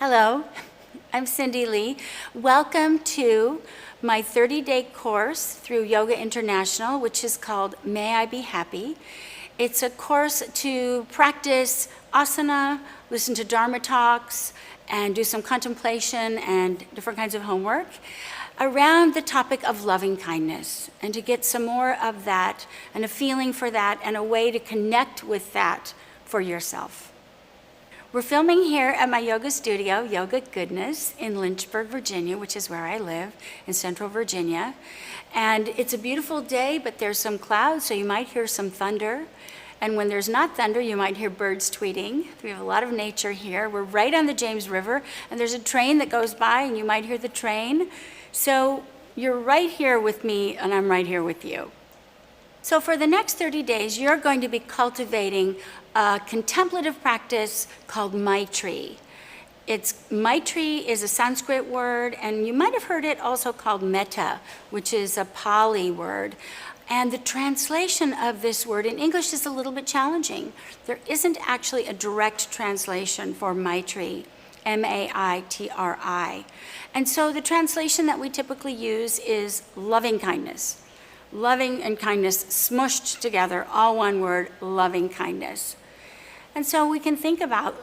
Hello, I'm Cindy Lee. Welcome to my 30-day course through Yoga International, which is called May I Be Happy. It's a course to practice asana, listen to Dharma talks, and do some contemplation and different kinds of homework around the topic of loving kindness, and to get some more of that and a feeling for that and a way to connect with that for yourself. We're filming here at my yoga studio, Yoga Goodness, in Lynchburg, Virginia, which is where I live, in Central Virginia. And it's a beautiful day, but there's some clouds, so you might hear some thunder. And when there's not thunder, you might hear birds tweeting. We have a lot of nature here. We're right on the James River, and there's a train that goes by, and you might hear the train. So you're right here with me, and I'm right here with you. So for the next 30 days, you're going to be cultivating a contemplative practice called Maitri. Maitri is a Sanskrit word, and you might have heard it also called metta, which is a Pali word. And the translation of this word in English is a little bit challenging. There isn't actually a direct translation for Maitri, M-A-I-T-R-I. And so the translation that we typically use is loving kindness. Loving and kindness smushed together, all one word, loving kindness. And so we can think about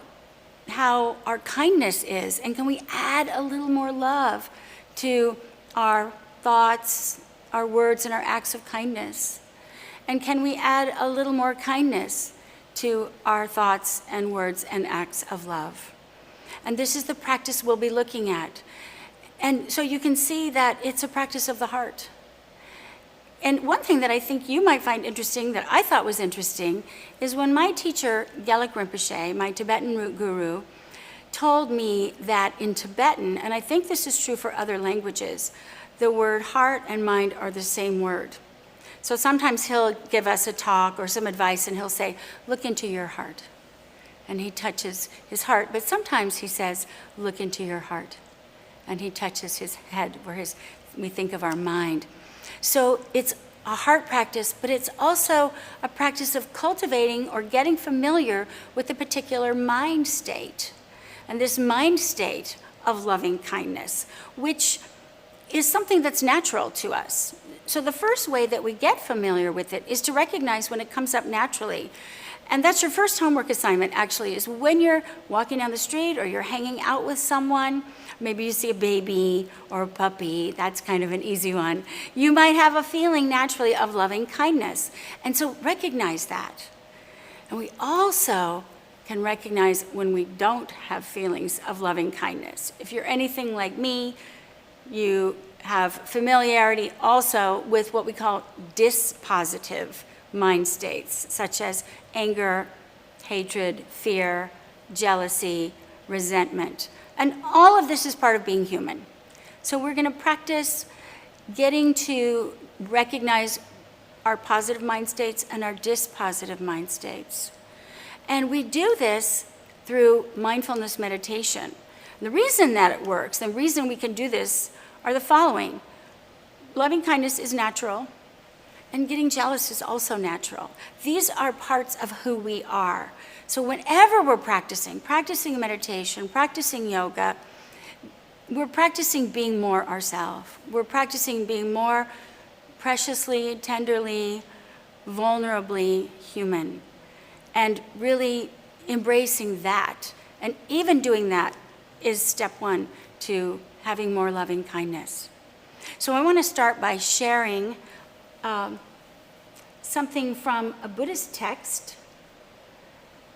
how our kindness is, and can we add a little more love to our thoughts, our words, and our acts of kindness? And can we add a little more kindness to our thoughts and words and acts of love? And this is the practice we'll be looking at. And so you can see that it's a practice of the heart. And one thing that I think you might find interesting, that I thought was interesting, is when my teacher, Gelek Rinpoche, my Tibetan root guru, told me that in Tibetan, and I think this is true for other languages, the word heart and mind are the same word. So sometimes he'll give us a talk or some advice, and he'll say, look into your heart. And he touches his heart. But sometimes he says, look into your heart. And he touches his head, where we think of our mind. So it's a heart practice, but it's also a practice of cultivating or getting familiar with a particular mind state. And this mind state of loving kindness, which is something that's natural to us. So the first way that we get familiar with it is to recognize when it comes up naturally. And that's your first homework assignment, actually, is when you're walking down the street or you're hanging out with someone, maybe you see a baby or a puppy, that's kind of an easy one. You might have a feeling naturally of loving kindness. And so recognize that. And we also can recognize when we don't have feelings of loving kindness. If you're anything like me, you have familiarity also with what we call dispositive mind states, such as anger, hatred, fear, jealousy, resentment. And all of this is part of being human. So we're going to practice getting to recognize our positive mind states and our dispositive mind states. And we do this through mindfulness meditation. And the reason that it works, the reason we can do this, are the following. Loving kindness is natural, and getting jealous is also natural. These are parts of who we are. So whenever we're practicing meditation, practicing yoga, we're practicing being more ourselves. We're practicing being more preciously, tenderly, vulnerably human, and really embracing that. And even doing that is step one to having more loving kindness. So I want to start by sharing something from a Buddhist text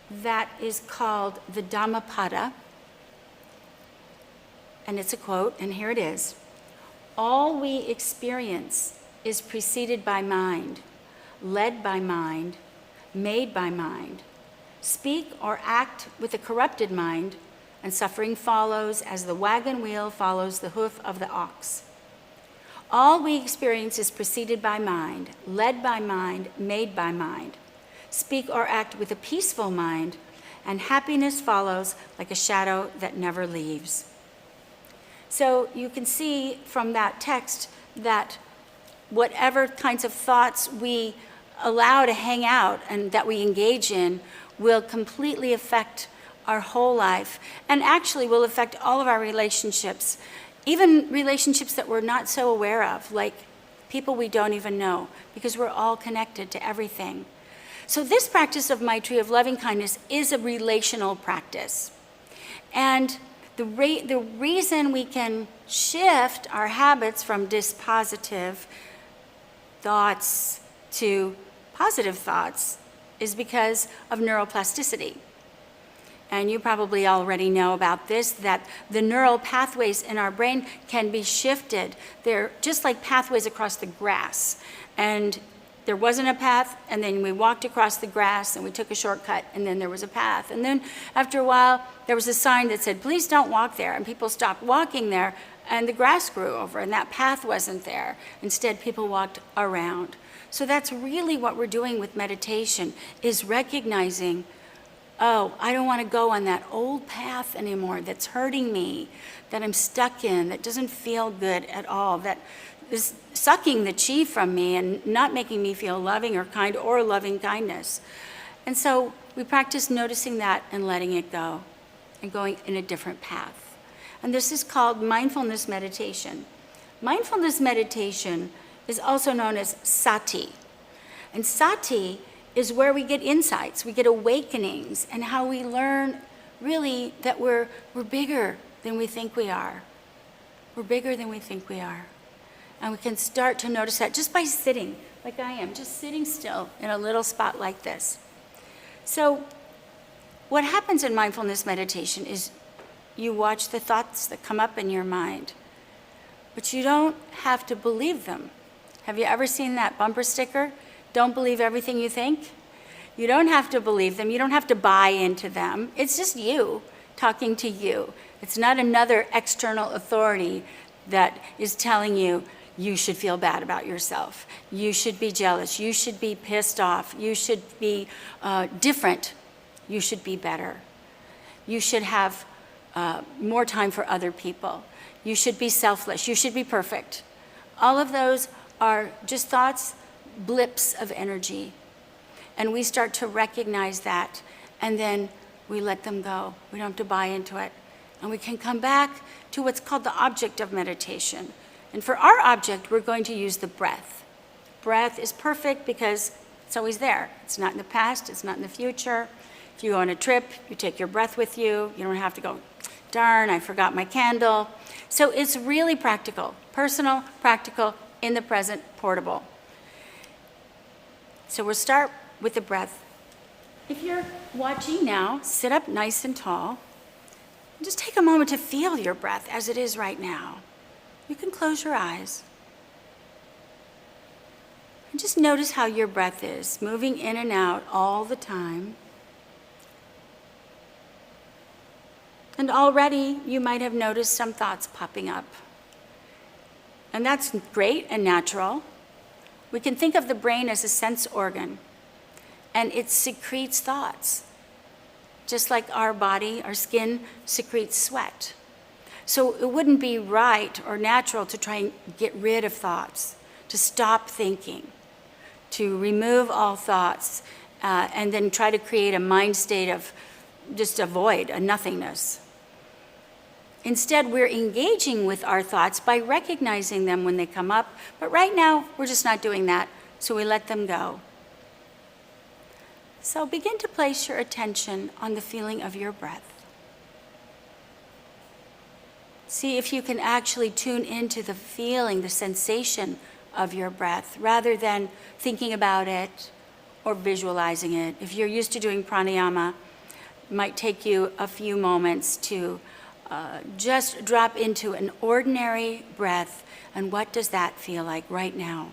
that is called the Dhammapada. And it's a quote, and here it is. All we experience is preceded by mind, led by mind, made by mind. Speak or act with a corrupted mind, and suffering follows as the wagon wheel follows the hoof of the ox. All we experience is preceded by mind, led by mind, made by mind. Speak or act with a peaceful mind, and happiness follows like a shadow that never leaves. So you can see from that text that whatever kinds of thoughts we allow to hang out and that we engage in will completely affect our whole life, and actually will affect all of our relationships, even relationships that we're not so aware of, like people we don't even know, because we're all connected to everything. So this practice of Maitri, of loving kindness, is a relational practice. And the reason we can shift our habits from dispositive thoughts to positive thoughts is because of neuroplasticity. And you probably already know about this, that the neural pathways in our brain can be shifted. They're just like pathways across the grass. And there wasn't a path, and then we walked across the grass, and we took a shortcut, and then there was a path. And then after a while, there was a sign that said, please don't walk there. And people stopped walking there, and the grass grew over, and that path wasn't there. Instead, people walked around. So that's really what we're doing with meditation, is recognizing, oh, I don't want to go on that old path anymore that's hurting me, that I'm stuck in, that doesn't feel good at all, that is sucking the chi from me and not making me feel loving or kind or loving kindness. And so we practice noticing that and letting it go and going in a different path. And this is called mindfulness meditation. Mindfulness meditation is also known as sati. And sati is where we get insights, we get awakenings, and how we learn really that we're bigger than we think we are. We're bigger than we think we are. And we can start to notice that just by sitting, like I am, just sitting still in a little spot like this. So what happens in mindfulness meditation is you watch the thoughts that come up in your mind, but you don't have to believe them. Have you ever seen that bumper sticker? Don't believe everything you think? You don't have to believe them. You don't have to buy into them. It's just you talking to you. It's not another external authority that is telling you, you should feel bad about yourself. You should be jealous. You should be pissed off. You should be different. You should be better. You should have more time for other people. You should be selfless. You should be perfect. All of those are just thoughts, blips of energy. And we start to recognize that, and then we let them go. We don't have to buy into it. And we can come back to what's called the object of meditation. And for our object, we're going to use the breath. Breath is perfect because it's always there. It's not in the past, it's not in the future. If you go on a trip, you take your breath with you. You don't have to go, darn, I forgot my candle. So it's really practical, personal, practical, in the present, portable. So we'll start with the breath. If you're watching now, sit up nice and tall. And just take a moment to feel your breath as it is right now. You can close your eyes. And just notice how your breath is, moving in and out all the time. And already you might have noticed some thoughts popping up. And that's great and natural. We can think of the brain as a sense organ, and it secretes thoughts, just like our body, our skin secretes sweat. So it wouldn't be right or natural to try and get rid of thoughts, to stop thinking, to remove all thoughts, and then try to create a mind state of just a void, a nothingness. Instead, we're engaging with our thoughts by recognizing them when they come up, but right now, we're just not doing that, so we let them go. So begin to place your attention on the feeling of your breath. See if you can actually tune into the feeling, the sensation of your breath, rather than thinking about it or visualizing it. If you're used to doing pranayama, it might take you a few moments to just drop into an ordinary breath, and what does that feel like right now?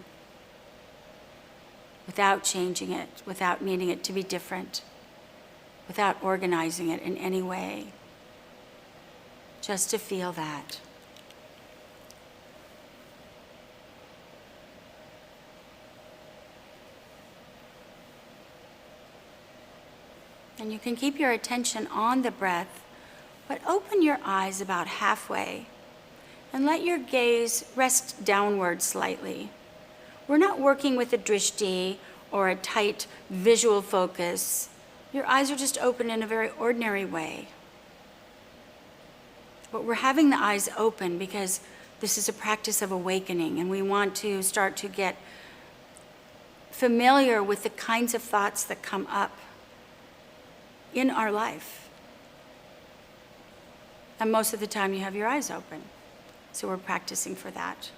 Without changing it, without needing it to be different, without organizing it in any way. Just to feel that. And you can keep your attention on the breath, but open your eyes about halfway and let your gaze rest downward slightly. We're not working with a drishti or a tight visual focus. Your eyes are just open in a very ordinary way. But we're having the eyes open because this is a practice of awakening, and we want to start to get familiar with the kinds of thoughts that come up in our life. And most of the time you have your eyes open. So we're practicing for that.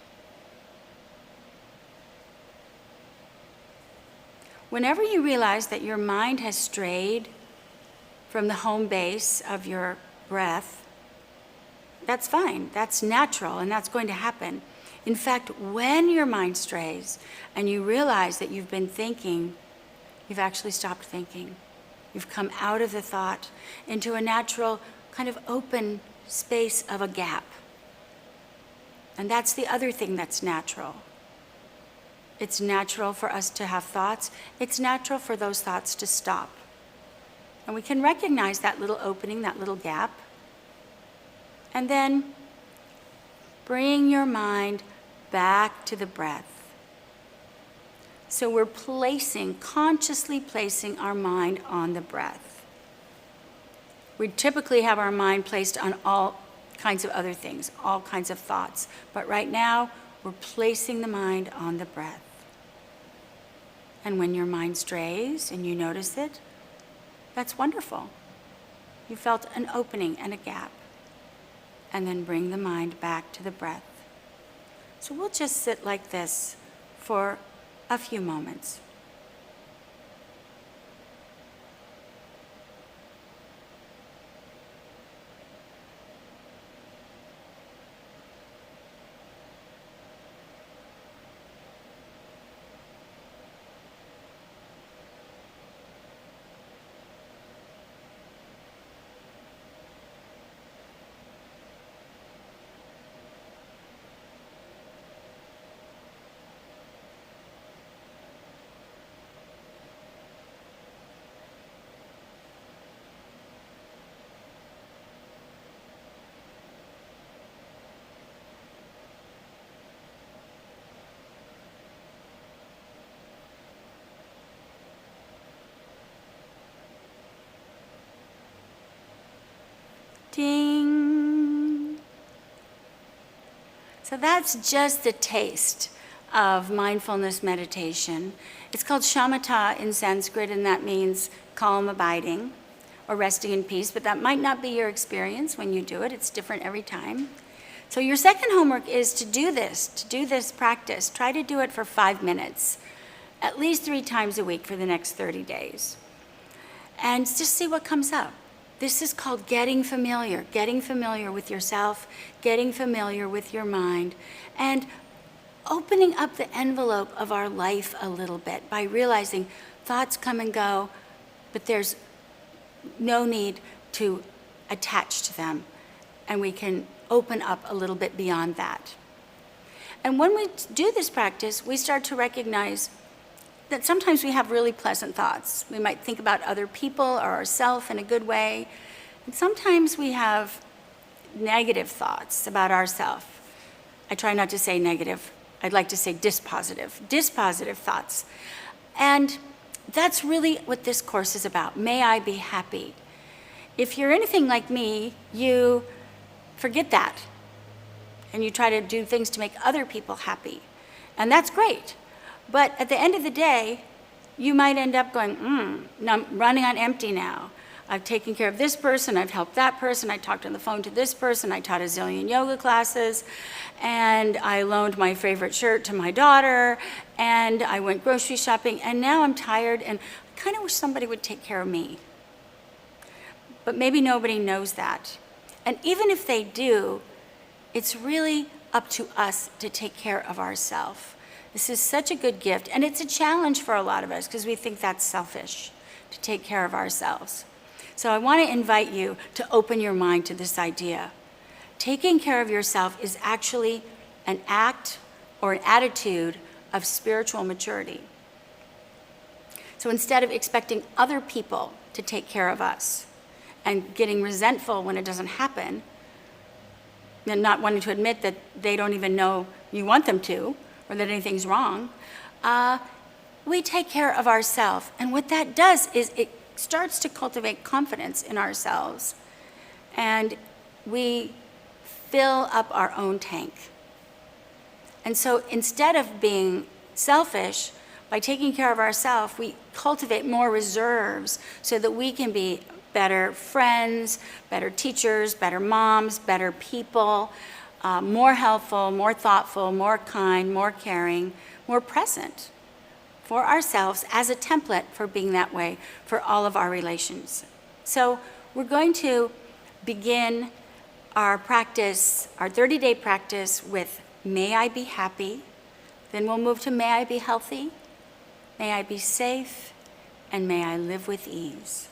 Whenever you realize that your mind has strayed from the home base of your breath, that's fine, that's natural, and that's going to happen. In fact, when your mind strays and you realize that you've been thinking, you've actually stopped thinking. You've come out of the thought into a natural kind of open space of a gap. And that's the other thing that's natural. It's natural for us to have thoughts. It's natural for those thoughts to stop. And we can recognize that little opening, that little gap. And then bring your mind back to the breath. So we're consciously placing our mind on the breath. We typically have our mind placed on all kinds of other things, all kinds of thoughts. But right now, we're placing the mind on the breath. And when your mind strays and you notice it, that's wonderful. You felt an opening and a gap. And then bring the mind back to the breath. So we'll just sit like this for a few moments. Ding. So that's just a taste of mindfulness meditation. It's called shamatha in Sanskrit, and that means calm abiding or resting in peace, but that might not be your experience when you do it. It's different every time. So your second homework is to do this practice. Try to do it for 5 minutes, at least 3 times a week for the next 30 days. And just see what comes up. This is called getting familiar with yourself, getting familiar with your mind, and opening up the envelope of our life a little bit by realizing thoughts come and go, but there's no need to attach to them, and we can open up a little bit beyond that. And when we do this practice, we start to recognize that sometimes we have really pleasant thoughts. We might think about other people or ourselves in a good way. And sometimes we have negative thoughts about ourselves. I try not to say negative. I'd like to say dispositive thoughts. And that's really what this course is about. May I be happy. If you're anything like me, you forget that. And you try to do things to make other people happy. And that's great. But at the end of the day, you might end up going, I'm running on empty now. I've taken care of this person, I've helped that person, I talked on the phone to this person, I taught a zillion yoga classes, and I loaned my favorite shirt to my daughter, and I went grocery shopping, and now I'm tired, and I kind of wish somebody would take care of me. But maybe nobody knows that. And even if they do, it's really up to us to take care of ourselves. This is such a good gift, and it's a challenge for a lot of us because we think that's selfish, to take care of ourselves. So I want to invite you to open your mind to this idea. Taking care of yourself is actually an act or an attitude of spiritual maturity. So instead of expecting other people to take care of us and getting resentful when it doesn't happen, and not wanting to admit that they don't even know you want them to, or that anything's wrong, we take care of ourselves. And what that does is it starts to cultivate confidence in ourselves, and we fill up our own tank. And so instead of being selfish, by taking care of ourselves, we cultivate more reserves so that we can be better friends, better teachers, better moms, better people, more helpful, more thoughtful, more kind, more caring, more present for ourselves as a template for being that way for all of our relations. So we're going to begin our practice, our 30-day practice with May I Be Happy. Then we'll move to May I Be Healthy, May I Be Safe, and May I Live with Ease.